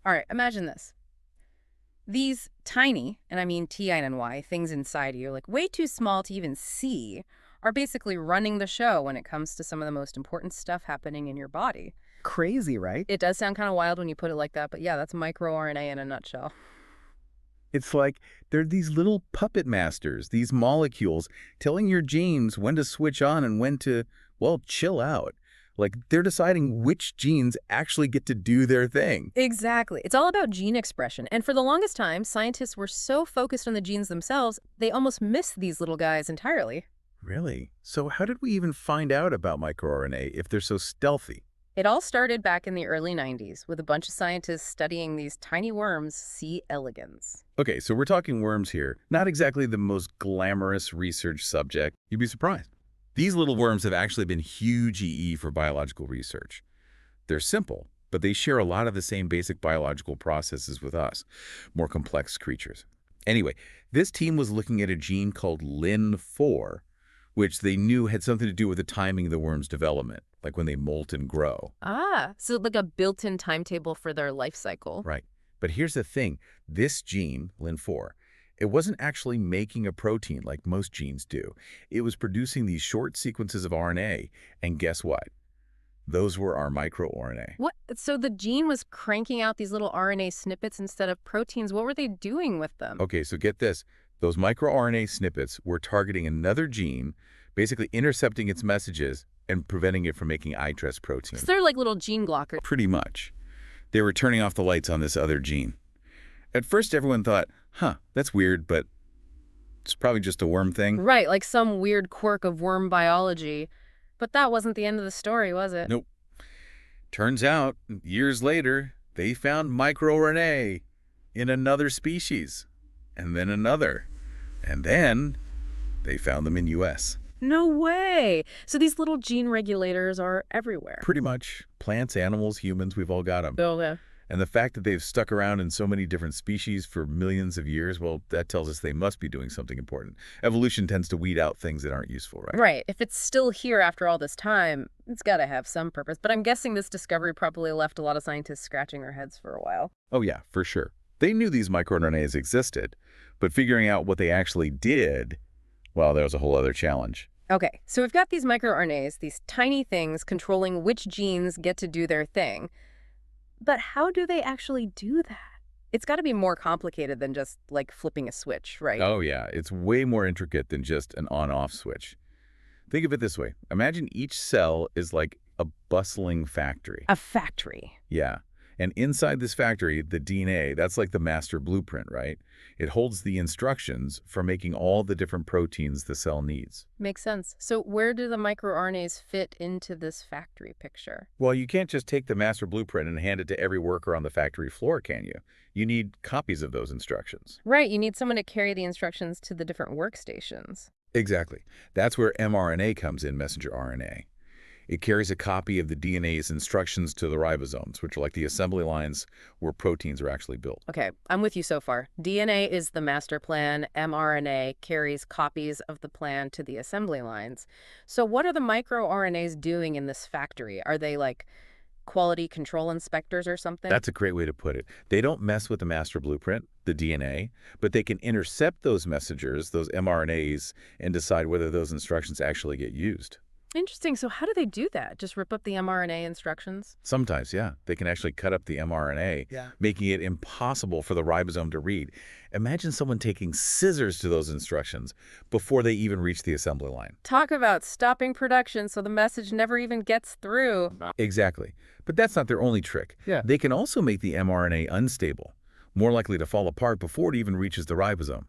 All right, imagine this. These tiny, and I mean T-I-N-Y, things inside you, like way too small to even see, are basically running the show when it comes to some of the most important stuff happening in your body. Crazy, right? It does sound kind of wild when you put it like that, but yeah, that's microRNA in a nutshell. It's like they're these little puppet masters, these molecules telling your genes when to switch on and when to, well, chill out. Like they're deciding which genes actually get to do their thing. Exactly. It's all about gene expression. And for the longest time, scientists were so focused on the genes themselves, they almost missed these little guys entirely. Really? So how did we even find out about microRNA if they're so stealthy? It all started back in the early 90s with a bunch of scientists studying these tiny worms, C. elegans. Okay, so we're talking worms here. Not exactly the most glamorous research subject. You'd be surprised. These little worms have actually been huge EE for biological research. They're simple, but they share a lot of the same basic biological processes with us, more complex creatures. Anyway, this team was looking at a gene called Lin4, which they knew had something to do with the timing of the worm's development, like when they molt and grow. Ah, so like a built-in timetable for their life cycle. Right. But here's the thing. This gene, Lin4, it wasn't actually making a protein like most genes do. It was producing these short sequences of RNA. And guess what? Those were our microRNA. What? So the gene was cranking out these little RNA snippets instead of proteins. What were they doing with them? Okay, so get this. Those microRNA snippets were targeting another gene, basically intercepting its messages and preventing it from making iTrust protein. So they're like little gene blockers. Pretty much. They were turning off the lights on this other gene. At first, everyone thought, that's weird, but it's probably just a worm thing. Right, like some weird quirk of worm biology. But that wasn't the end of the story, was it? Nope. Turns out, years later, they found microRNA in another species, and then another, and then they found them in U.S. No way! So these little gene regulators are everywhere. Pretty much. Plants, animals, humans, we've all got them. Oh, yeah. And the fact that they've stuck around in so many different species for millions of years, well, that tells us they must be doing something important. Evolution tends to weed out things that aren't useful, right? Right. If it's still here after all this time, it's got to have some purpose. But I'm guessing this discovery probably left a lot of scientists scratching their heads for a while. Oh, yeah, for sure. They knew these microRNAs existed, but figuring out what they actually did, well, that was a whole other challenge. Okay, so we've got these microRNAs, these tiny things controlling which genes get to do their thing. But how do they actually do that? It's got to be more complicated than just, like, flipping a switch, right? Oh, yeah. It's way more intricate than just an on-off switch. Think of it this way. Imagine each cell is like a bustling factory. A factory. Yeah. And inside this factory, the DNA, that's like the master blueprint, right? It holds the instructions for making all the different proteins the cell needs. Makes sense. So where do the microRNAs fit into this factory picture? Well, you can't just take the master blueprint and hand it to every worker on the factory floor, can you? You need copies of those instructions. Right, you need someone to carry the instructions to the different workstations. Exactly. That's where mRNA comes in, messenger RNA. It carries a copy of the DNA's instructions to the ribosomes, which are like the assembly lines where proteins are actually built. Okay, I'm with you so far. DNA is the master plan. mRNA carries copies of the plan to the assembly lines. So what are the microRNAs doing in this factory? Are they like quality control inspectors or something? That's a great way to put it. They don't mess with the master blueprint, the DNA, but they can intercept those messengers, those mRNAs, and decide whether those instructions actually get used. Interesting. So how do they do that? Just rip up the mRNA instructions? Sometimes, yeah. They can actually cut up the mRNA, making it impossible for the ribosome to read. Imagine someone taking scissors to those instructions before they even reach the assembly line. Talk about stopping production so the message never even gets through. Exactly. But that's not their only trick. Yeah. They can also make the mRNA unstable, more likely to fall apart before it even reaches the ribosome.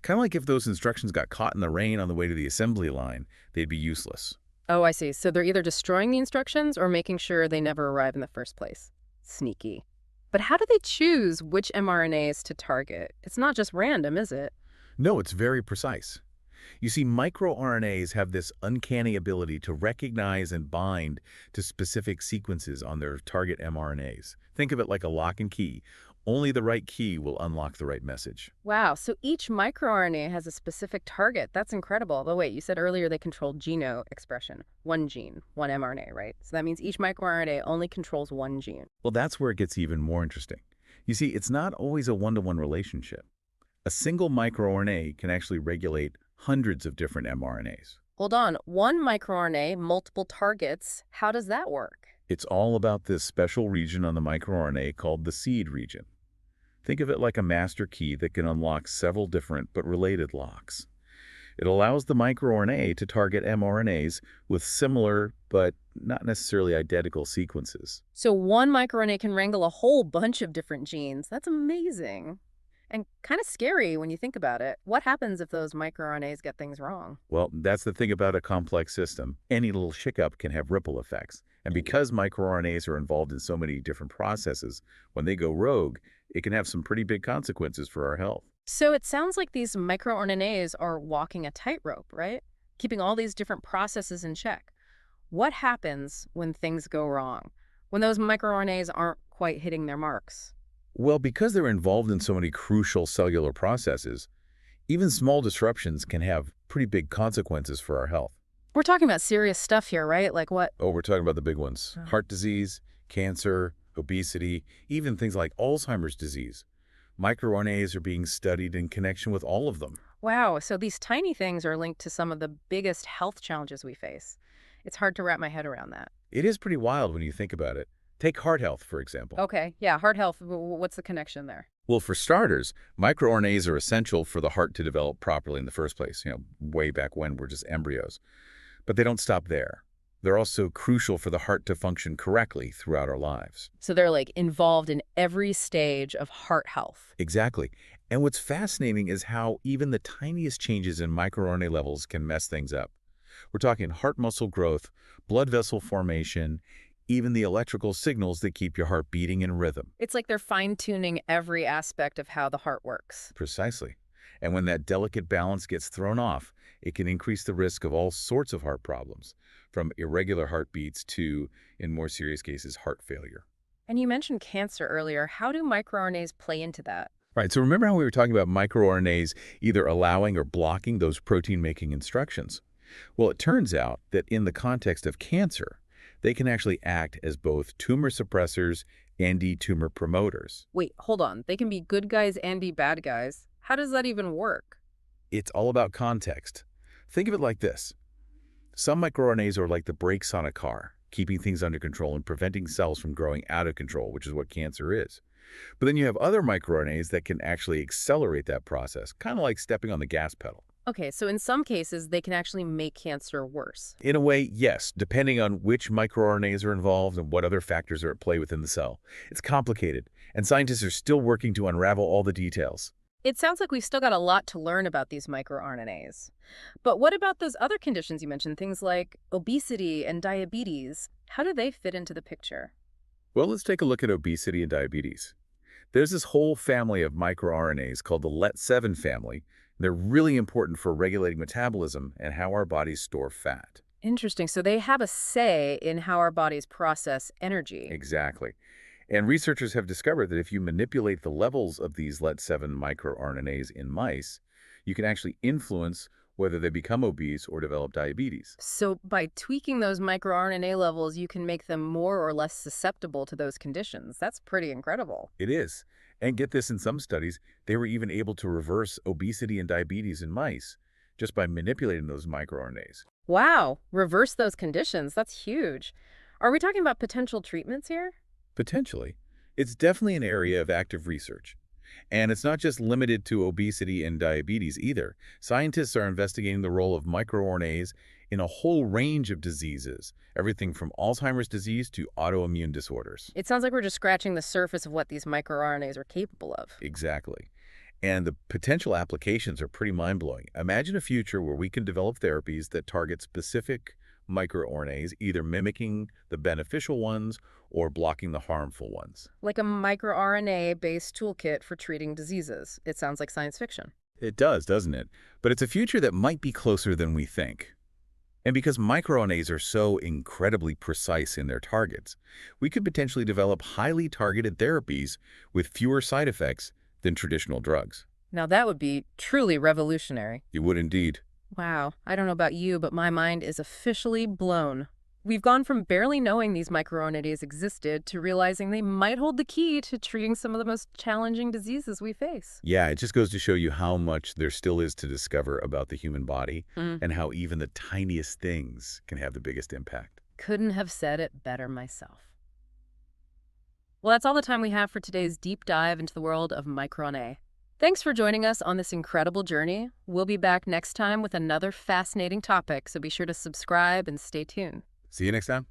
Kind of like if those instructions got caught in the rain on the way to the assembly line, they'd be useless. Oh, I see. So they're either destroying the instructions or making sure they never arrive in the first place. Sneaky. But how do they choose which mRNAs to target? It's not just random, is it? No, it's very precise. You see, microRNAs have this uncanny ability to recognize and bind to specific sequences on their target mRNAs. Think of it like a lock and key. Only the right key will unlock the right message. Wow, so each microRNA has a specific target. That's incredible. But wait, you said earlier they control geno expression. One gene, one mRNA, right? So that means each microRNA only controls one gene. Well, that's where it gets even more interesting. You see, it's not always a one-to-one relationship. A single microRNA can actually regulate hundreds of different mRNAs. Hold on, one microRNA, multiple targets. How does that work? It's all about this special region on the microRNA called the seed region. Think of it like a master key that can unlock several different but related locks. It allows the microRNA to target mRNAs with similar but not necessarily identical sequences. So one microRNA can wrangle a whole bunch of different genes. That's amazing. And kind of scary when you think about it. What happens if those microRNAs get things wrong? Well, that's the thing about a complex system. Any little hiccup can have ripple effects. And because microRNAs are involved in so many different processes, when they go rogue, it can have some pretty big consequences for our health. So it sounds like these microRNAs are walking a tightrope, right? Keeping all these different processes in check. What happens when things go wrong? When those microRNAs aren't quite hitting their marks? Well, because they're involved in so many crucial cellular processes, even small disruptions can have pretty big consequences for our health. We're talking about serious stuff here, right? Like what? Oh, we're talking about the big ones. Oh. Heart disease, cancer, obesity, even things like Alzheimer's disease. MicroRNAs are being studied in connection with all of them. Wow, so these tiny things are linked to some of the biggest health challenges we face. It's hard to wrap my head around that. It is pretty wild when you think about it. Take heart health, for example. Okay, yeah, heart health, what's the connection there? Well, for starters, microRNAs are essential for the heart to develop properly in the first place, way back when we're just embryos. But they don't stop there. They're also crucial for the heart to function correctly throughout our lives. So they're like involved in every stage of heart health. Exactly. And what's fascinating is how even the tiniest changes in microRNA levels can mess things up. We're talking heart muscle growth, blood vessel formation, even the electrical signals that keep your heart beating in rhythm. It's like they're fine-tuning every aspect of how the heart works. Precisely. And when that delicate balance gets thrown off, it can increase the risk of all sorts of heart problems, from irregular heartbeats to, in more serious cases, heart failure. And you mentioned cancer earlier. How do microRNAs play into that? Right, so remember how we were talking about microRNAs either allowing or blocking those protein-making instructions? Well, it turns out that in the context of cancer, they can actually act as both tumor suppressors and tumor promoters. Wait, hold on. They can be good guys and be bad guys. How does that even work? It's all about context. Think of it like this. Some microRNAs are like the brakes on a car, keeping things under control and preventing cells from growing out of control, which is what cancer is. But then you have other microRNAs that can actually accelerate that process, kind of like stepping on the gas pedal. Okay, so in some cases, they can actually make cancer worse. In a way, yes, depending on which microRNAs are involved and what other factors are at play within the cell. It's complicated, and scientists are still working to unravel all the details. It sounds like we've still got a lot to learn about these microRNAs. But what about those other conditions you mentioned, things like obesity and diabetes? How do they fit into the picture? Well, let's take a look at obesity and diabetes. There's this whole family of microRNAs called the LET7 family. They're really important for regulating metabolism and how our bodies store fat. Interesting. So they have a say in how our bodies process energy. Exactly. And researchers have discovered that if you manipulate the levels of these LET7 microRNAs in mice, you can actually influence whether they become obese or develop diabetes. So by tweaking those microRNA levels, you can make them more or less susceptible to those conditions. That's pretty incredible. It is. And get this, in some studies, they were even able to reverse obesity and diabetes in mice just by manipulating those microRNAs. Wow, reverse those conditions. That's huge. Are we talking about potential treatments here? Potentially. It's definitely an area of active research. And it's not just limited to obesity and diabetes either. Scientists are investigating the role of microRNAs in a whole range of diseases, everything from Alzheimer's disease to autoimmune disorders. It sounds like we're just scratching the surface of what these microRNAs are capable of. Exactly. And the potential applications are pretty mind-blowing. Imagine a future where we can develop therapies that target specific microRNAs, either mimicking the beneficial ones or blocking the harmful ones. Like a microRNA-based toolkit for treating diseases. It sounds like science fiction. It does, doesn't it? But it's a future that might be closer than we think. And because microRNAs are so incredibly precise in their targets, we could potentially develop highly targeted therapies with fewer side effects than traditional drugs. Now that would be truly revolutionary. You would indeed. Wow, I don't know about you, but my mind is officially blown. We've gone from barely knowing these microRNAs existed to realizing they might hold the key to treating some of the most challenging diseases we face. Yeah, it just goes to show you how much there still is to discover about the human body Mm. and how even the tiniest things can have the biggest impact. Couldn't have said it better myself. Well, that's all the time we have for today's deep dive into the world of microRNA. Thanks for joining us on this incredible journey. We'll be back next time with another fascinating topic, so be sure to subscribe and stay tuned. See you next time.